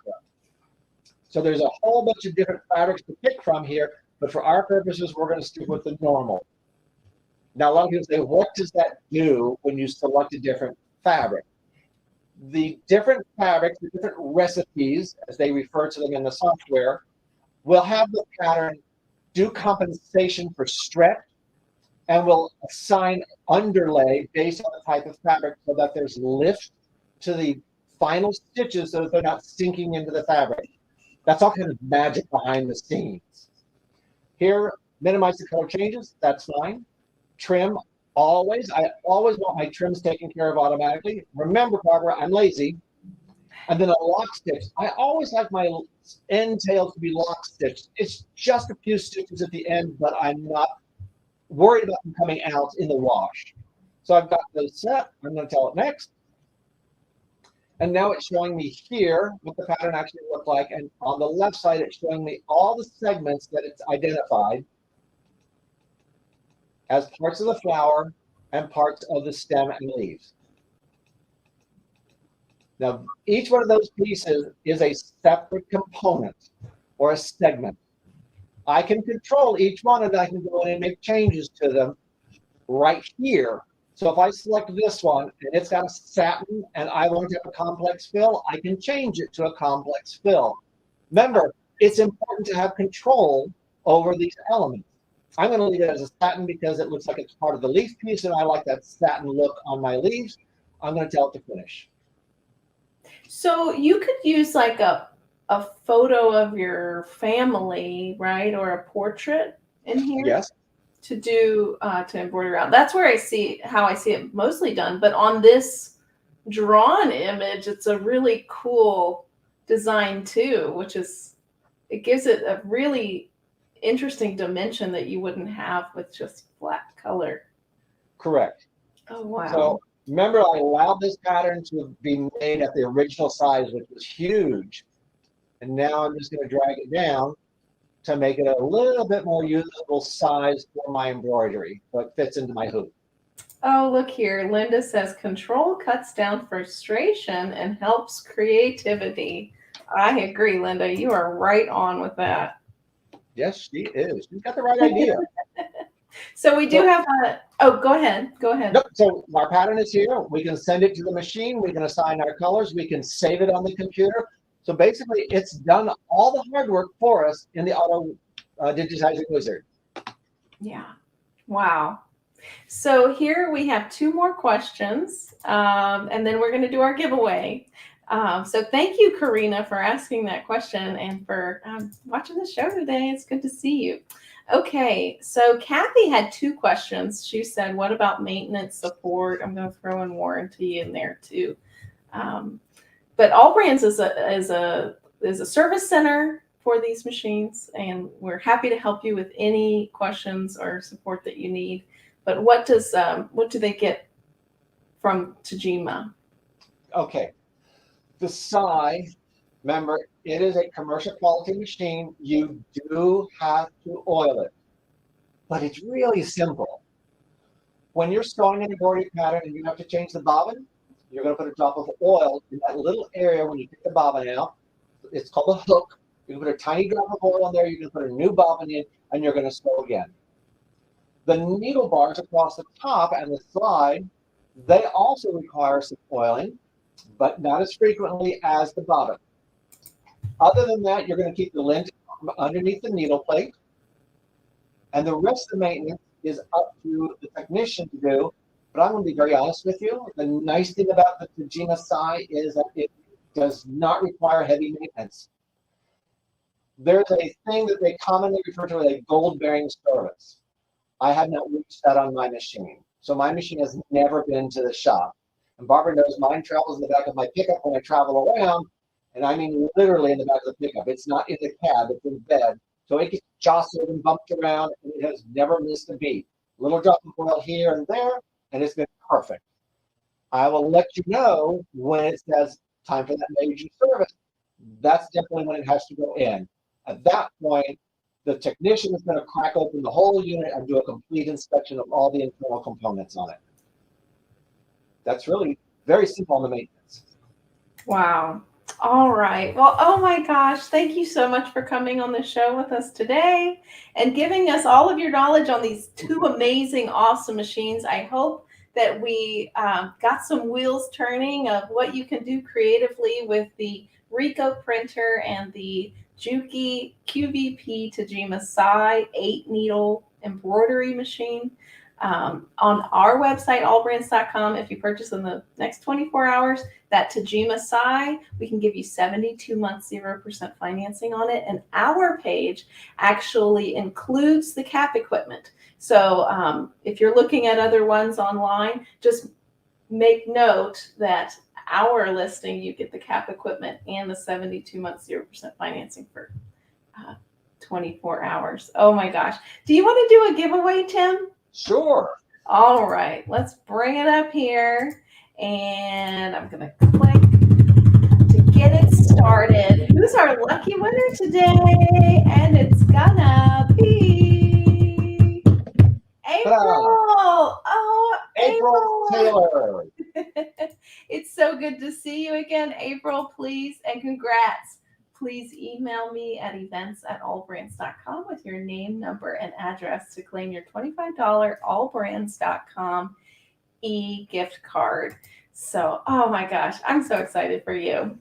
So there's a whole bunch of different fabrics to pick from here, but for our purposes, we're going to stick with the normal. Now, a lot of people say, what does that do when you select a different fabric? The different fabrics, the different recipes, as they refer to them in the software, will have the pattern do compensation for stretch, and will assign underlay based on the type of fabric so that there's lift to the final stitches so that they're not sinking into the fabric. That's all kind of magic behind the scenes. Here, minimize the color changes, that's fine. Trim, always. I always want my trims taken care of automatically. Remember, Barbara, I'm lazy. And then a lock stitch. I always like my end tails to be lock stitched. It's just a few stitches at the end, but I'm not worried about them coming out in the wash. So I've got those set. I'm going to tell it next. And now it's showing me here what the pattern actually looked like. And on the left side, it's showing me all the segments that it's identified as parts of the flower and parts of the stem and leaves. Now, each one of those pieces is a separate component or a segment. I can control each one, and I can go in and make changes to them right here. So if I select this one and it's got a satin and I want to have a complex fill, I can change it to a complex fill. Remember, it's important to have control over these elements. I'm going to leave it as a satin because it looks like it's part of the leaf piece, and I like that satin look on my leaves. I'm going to tell it to finish. So you could use like a photo of your family, right, or a portrait in here. Yes. To do to embroider out. That's where I see how I see it mostly done. But on this drawn image, it's a really cool design too, which is it gives it a really interesting dimension that you wouldn't have with just flat color. Correct. Oh wow. So remember, I allowed this pattern to be made at the original size, which was huge. And now I'm just going to drag it down to make it a little bit more usable size for my embroidery, so it fits into my hoop. Oh, look here. Linda says control cuts down frustration and helps creativity. I agree, Linda. You are right on with that. Yes, she is. She's got the right idea. So we do have a, oh, go ahead. Go ahead. Nope. So our pattern is here. We can send it to the machine. We can assign our colors. We can save it on the computer. So basically, it's done all the hard work for us in the auto digitizing wizard. Yeah. Wow. So here we have two more questions, and then we're going to do our giveaway. So thank you, Karina, for asking that question and for watching the show today. It's good to see you. Okay, so Kathy had two questions. She said, what about maintenance support? I'm going to throw in warranty in there too. But AllBrands is a service center for these machines, and we're happy to help you with any questions or support that you need. But what do they get from Tajima? Okay, the SAI, remember, it is a commercial quality machine. You do have to oil it, but it's really simple. When you're sewing an embroidery pattern and you have to change the bobbin, you're going to put a drop of oil in that little area when you pick the bobbin out. It's called a hook. You can put a tiny drop of oil in there. You can put a new bobbin in, and you're going to sew again. The needle bars across the top and the side, they also require some oiling, but not as frequently as the bobbin. Other than that, you're going to keep the lint underneath the needle plate, and the rest of the maintenance is up to the technician to do. But I'm going to be very honest with you. The nice thing about the Tajima SAI is that it does not require heavy maintenance. There's a thing that they commonly refer to as a gold bearing service. I have not reached that on my machine. So my machine has never been to the shop. And Barbara knows mine travels in the back of my pickup when I travel around. And I mean literally in the back of the pickup. It's not in the cab, it's in bed. So it gets jostled and bumped around, and it has never missed a beat. A little drop of oil here and there, and it's been perfect. I will let you know when it says time for that major service. That's definitely when it has to go in. At that point, the technician is going to crack open the whole unit and do a complete inspection of all the internal components on it. That's really very simple on the maintenance. Wow. All right. Well, oh my gosh, thank you so much for coming on the show with us today and giving us all of your knowledge on these two amazing, awesome machines. I hope that we got some wheels turning of what you can do creatively with the Rico printer and the Juki QVP Tajima SAI 8-needle embroidery machine. On our website, allbrands.com, if you purchase in the next 24 hours, that Tajima SAI, we can give you 72 months, 0% financing on it. And our page actually includes the cap equipment. So if you're looking at other ones online, just make note that our listing, you get the cap equipment and the 72 months, 0% financing for 24 hours. Oh my gosh. Do you want to do a giveaway, Timm? Sure. All right, let's bring it up here. And I'm going to click to get it started. Who's our lucky winner today? And it's gonna be April. Oh, April Taylor. It's so good to see you again, April, please. And congrats. Please email me at events@allbrands.com with your name, number, and address to claim your $25 allbrands.com e-gift card. So, oh my gosh, I'm so excited for you.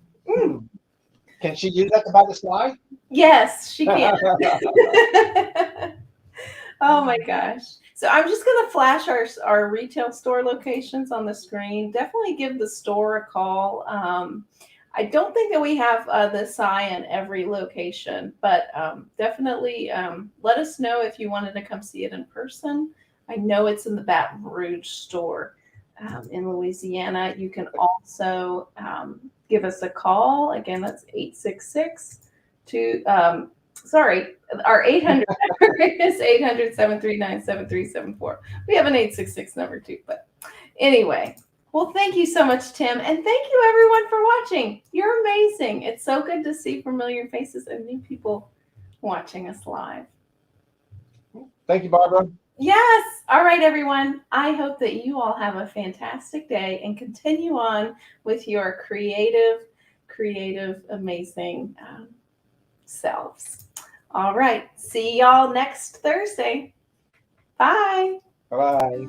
Can she use that to buy the slide? Yes, she can. Oh my gosh. So I'm just going to flash our retail store locations on the screen. Definitely give the store a call. I don't think that we have the SAI in every location, but definitely let us know if you wanted to come see it in person. I know it's in the Baton Rouge store in Louisiana. You can also give us a call. Again, that's 866 our 800 number is 800-739-7374. We have an 866 number too, but anyway. Well, thank you so much, Timm. And thank you, everyone, for watching. You're amazing. It's so good to see familiar faces and new people watching us live. Thank you, Barbara. Yes. All right, everyone. I hope that you all have a fantastic day and continue on with your creative, amazing selves. All right. See y'all next Thursday. Bye. Bye-bye.